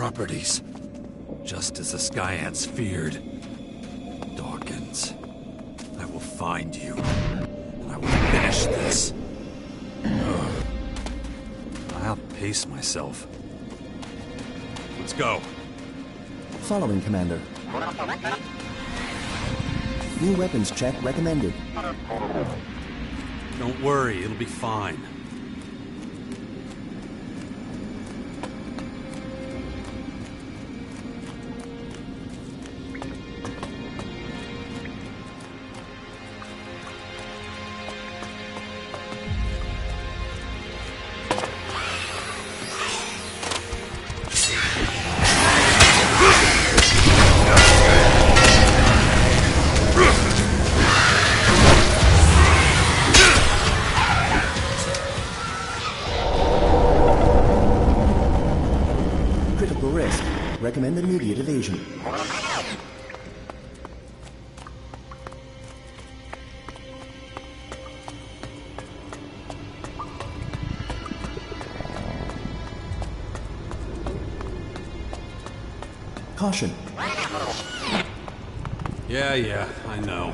properties. Just as the Sky Ants feared. Dawkins, I will find you, and I will finish this. Ugh. I'll pace myself. Let's go. Following, Commander. New weapons check recommended. Don't worry, it'll be fine. Critical risk. Recommend immediate evasion. Caution. Yeah, I know.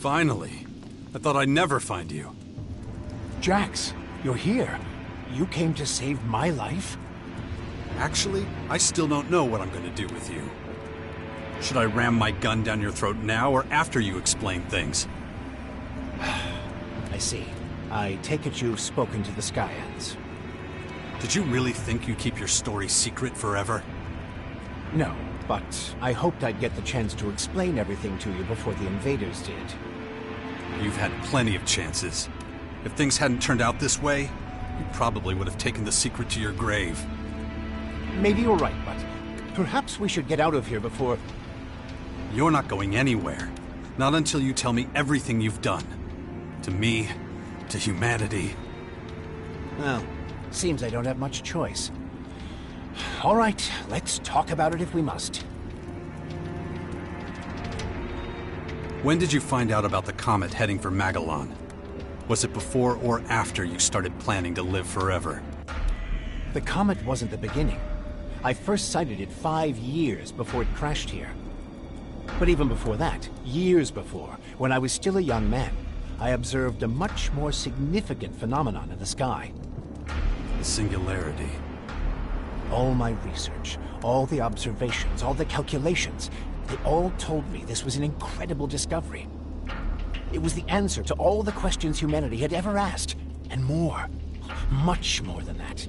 Finally. I thought I'd never find you. Jax, you're here. You came to save my life? Actually, I still don't know what I'm gonna do with you. Should I ram my gun down your throat now or after you explain things? I see. I take it you've spoken to the Skyans. Did you really think you'd keep your story secret forever? No, but I hoped I'd get the chance to explain everything to you before the invaders did. You've had plenty of chances. If things hadn't turned out this way, you probably would have taken the secret to your grave. Maybe you're right, but perhaps we should get out of here before... You're not going anywhere. Not until you tell me everything you've done. To me, to humanity. Well, seems I don't have much choice. All right, let's talk about it if we must. When did you find out about the comet heading for Magellan? Was it before or after you started planning to live forever? The comet wasn't the beginning. I first sighted it 5 years before it crashed here. But even before that, years before, when I was still a young man, I observed a much more significant phenomenon in the sky. The singularity. All my research, all the observations, all the calculations, they all told me this was an incredible discovery. It was the answer to all the questions humanity had ever asked, and more. Much more than that.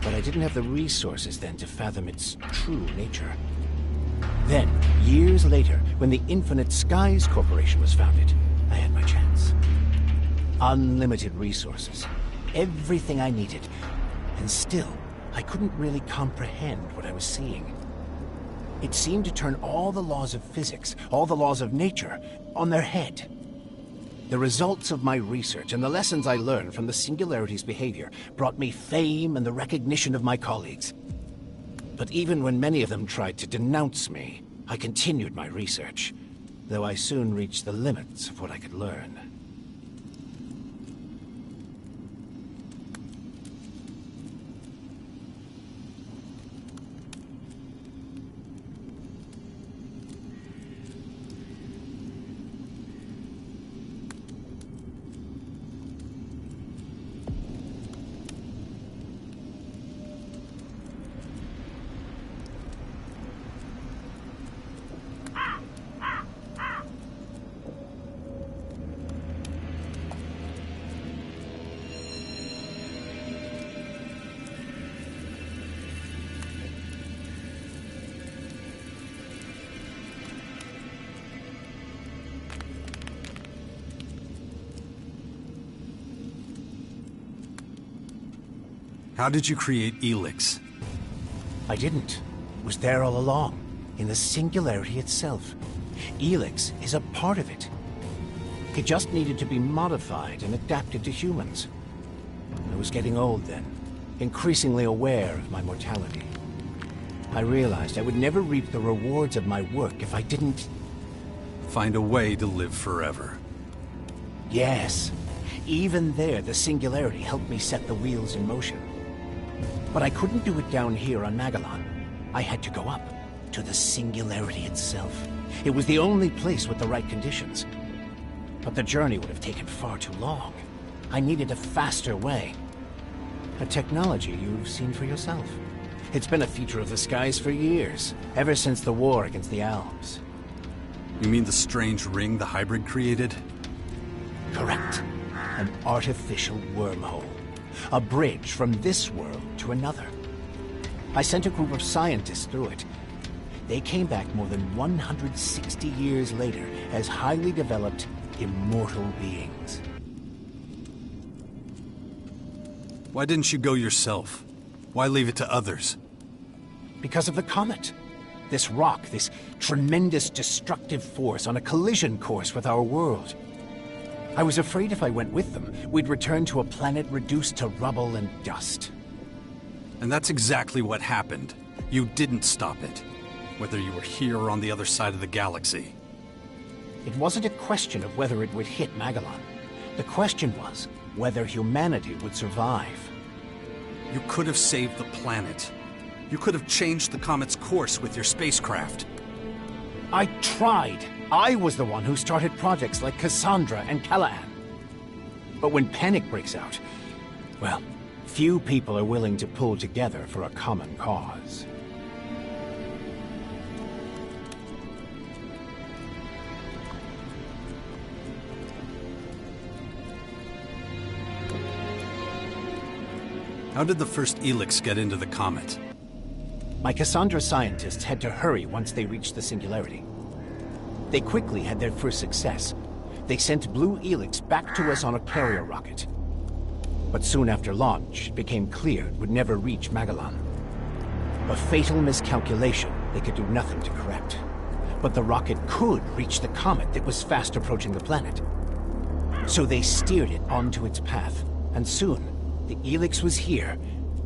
But I didn't have the resources then to fathom its true nature. Then, years later, when the Infinite Skies Corporation was founded, I had my chance. Unlimited resources. Everything I needed. And still, I couldn't really comprehend what I was seeing. It seemed to turn all the laws of physics, all the laws of nature, on their head. The results of my research and the lessons I learned from the Singularity's behavior brought me fame and the recognition of my colleagues. But even when many of them tried to denounce me, I continued my research, though I soon reached the limits of what I could learn. How did you create ELEX? I didn't. It was there all along, in the Singularity itself. ELEX is a part of it. It just needed to be modified and adapted to humans. I was getting old then, increasingly aware of my mortality. I realized I would never reap the rewards of my work if I didn't... Find a way to live forever. Yes. Even there, the Singularity helped me set the wheels in motion. But I couldn't do it down here on Magellan. I had to go up, to the Singularity itself. It was the only place with the right conditions. But the journey would have taken far too long. I needed a faster way. A technology you've seen for yourself. It's been a feature of the skies for years, ever since the war against the elves. You mean the strange ring the hybrid created? Correct. An artificial wormhole. A bridge from this world to another. I sent a group of scientists through it. They came back more than 160 years later as highly developed, immortal beings. Why didn't you go yourself? Why leave it to others? Because of the comet. This rock, this tremendous destructive force on a collision course with our world. I was afraid if I went with them, we'd return to a planet reduced to rubble and dust. And that's exactly what happened. You didn't stop it. Whether you were here or on the other side of the galaxy. It wasn't a question of whether it would hit Magellan. The question was whether humanity would survive. You could have saved the planet. You could have changed the comet's course with your spacecraft. I tried. I was the one who started projects like Cassandra and Callahan. But when panic breaks out, well, few people are willing to pull together for a common cause. How did the first ELEX get into the comet? My Cassandra scientists had to hurry once they reached the singularity. They quickly had their first success. They sent Blue ELEX back to us on a carrier rocket. But soon after launch, it became clear it would never reach Magellan. A fatal miscalculation they could do nothing to correct. But the rocket could reach the comet that was fast approaching the planet. So they steered it onto its path, and soon, the ELEX was here,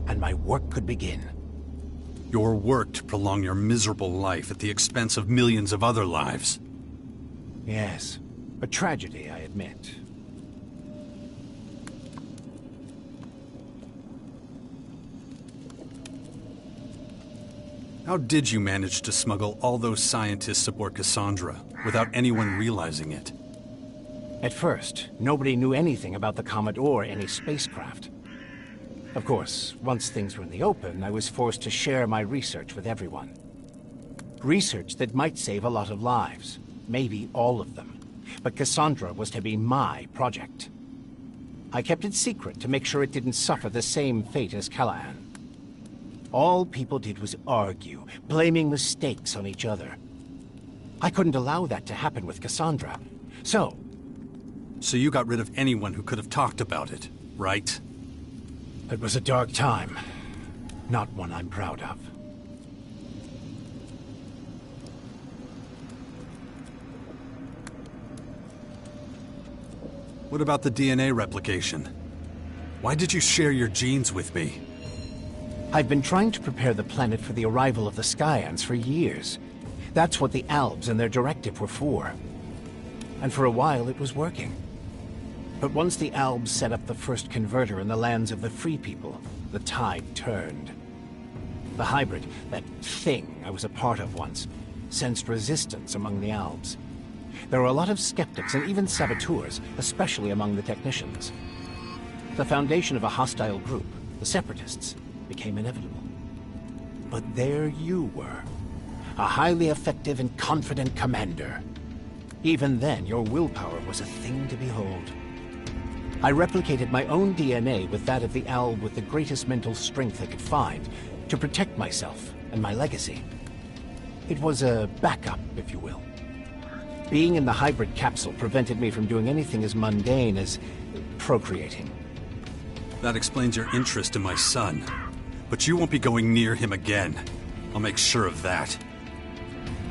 and my work could begin. Your work to prolong your miserable life at the expense of millions of other lives. Yes, a tragedy, I admit. How did you manage to smuggle all those scientists aboard Cassandra without anyone realizing it? At first, nobody knew anything about the comet or any spacecraft. Of course, once things were in the open, I was forced to share my research with everyone. Research that might save a lot of lives, maybe all of them. But Cassandra was to be my project. I kept it secret to make sure it didn't suffer the same fate as Callahan. All people did was argue, blaming mistakes on each other. I couldn't allow that to happen with Cassandra. So you got rid of anyone who could have talked about it, right? It was a dark time. Not one I'm proud of. What about the DNA replication? Why did you share your genes with me? I've been trying to prepare the planet for the arrival of the Skyans for years. That's what the Albs and their directive were for. And for a while it was working. But once the Albs set up the first converter in the lands of the Free People, the tide turned. The hybrid, that thing I was a part of once, sensed resistance among the Albs. There were a lot of skeptics and even saboteurs, especially among the technicians. The foundation of a hostile group, the Separatists, became inevitable. But there you were, a highly effective and confident commander. Even then, your willpower was a thing to behold. I replicated my own DNA with that of the Alb with the greatest mental strength I could find to protect myself and my legacy. It was a backup, if you will. Being in the hybrid capsule prevented me from doing anything as mundane as procreating. That explains your interest in my son. But you won't be going near him again. I'll make sure of that.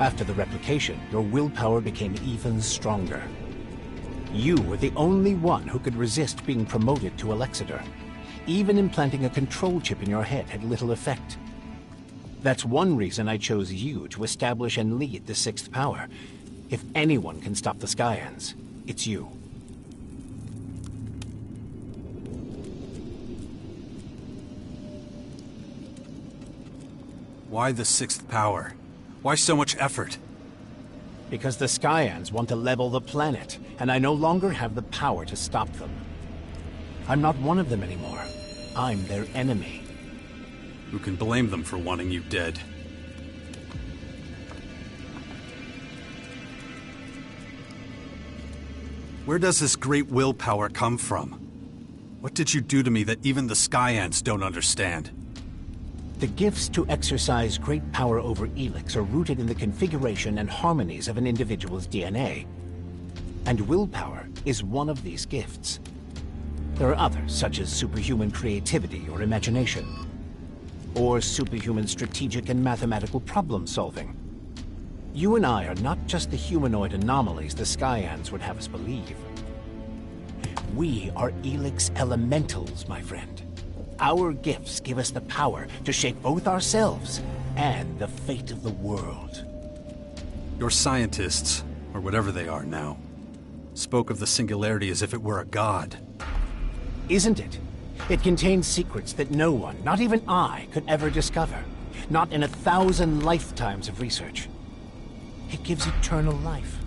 After the replication, your willpower became even stronger. You were the only one who could resist being promoted to Elexator. Even implanting a control chip in your head had little effect. That's one reason I chose you to establish and lead the Sixth Power. If anyone can stop the Skyans, it's you. Why the Sixth Power? Why so much effort? Because the Skyans want to level the planet, and I no longer have the power to stop them. I'm not one of them anymore. I'm their enemy. Who can blame them for wanting you dead? Where does this great willpower come from? What did you do to me that even the Skyans don't understand? The gifts to exercise great power over ELEX are rooted in the configuration and harmonies of an individual's DNA. And willpower is one of these gifts. There are others, such as superhuman creativity or imagination, or superhuman strategic and mathematical problem-solving. You and I are not just the humanoid anomalies the Skyans would have us believe. We are ELEX elementals, my friend. Our gifts give us the power to shape both ourselves and the fate of the world. Your scientists, or whatever they are now, spoke of the singularity as if it were a god. Isn't it? It contains secrets that no one, not even I, could ever discover. Not in 1,000 lifetimes of research. It gives eternal life.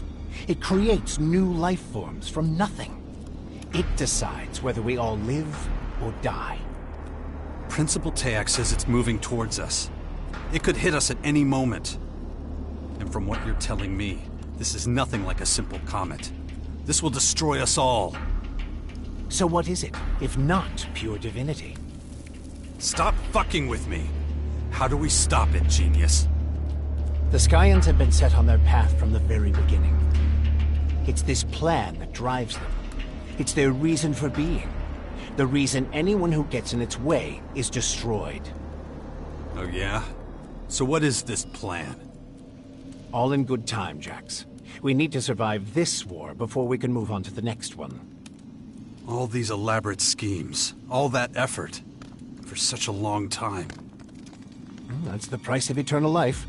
It creates new life forms from nothing. It decides whether we all live or die. Principal Teac says it's moving towards us. It could hit us at any moment. And from what you're telling me, this is nothing like a simple comet. This will destroy us all. So what is it, if not pure divinity? Stop fucking with me. How do we stop it, genius? The Skyans have been set on their path from the very beginning. It's this plan that drives them. It's their reason for being. The reason anyone who gets in its way is destroyed. Oh yeah? So what is this plan? All in good time, Jax. We need to survive this war before we can move on to the next one. All these elaborate schemes, all that effort, for such a long time. That's the price of eternal life.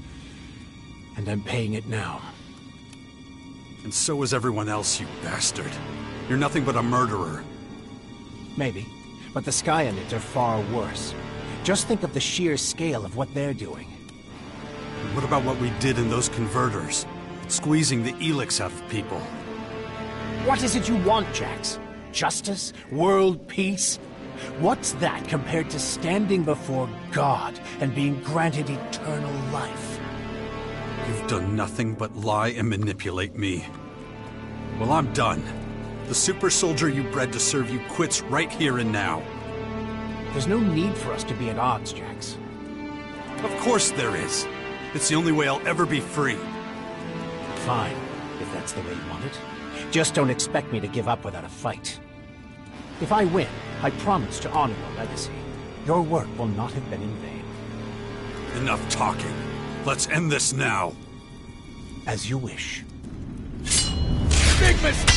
And I'm paying it now. And so is everyone else, you bastard. You're nothing but a murderer. Maybe. But the Skyanids are far worse. Just think of the sheer scale of what they're doing. And what about what we did in those converters? Squeezing the ELEX out of people. What is it you want, Jax? Justice? World peace? What's that compared to standing before God and being granted eternal life? You've done nothing but lie and manipulate me. Well, I'm done. The super soldier you bred to serve you quits right here and now. There's no need for us to be at odds, Jax. Of course there is. It's the only way I'll ever be free. Fine, if that's the way you want it. Just don't expect me to give up without a fight. If I win, I promise to honor your legacy. Your work will not have been in vain. Enough talking. Let's end this now. As you wish. Big mistake!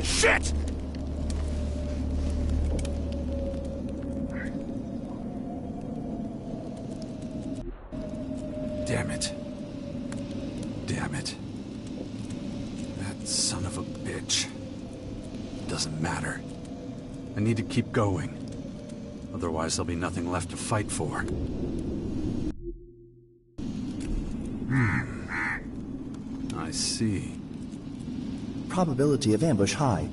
Shit! Damn it. Damn it. That son of a bitch. Doesn't matter. I need to keep going. Otherwise, there'll be nothing left to fight for. I see. Probability of ambush high.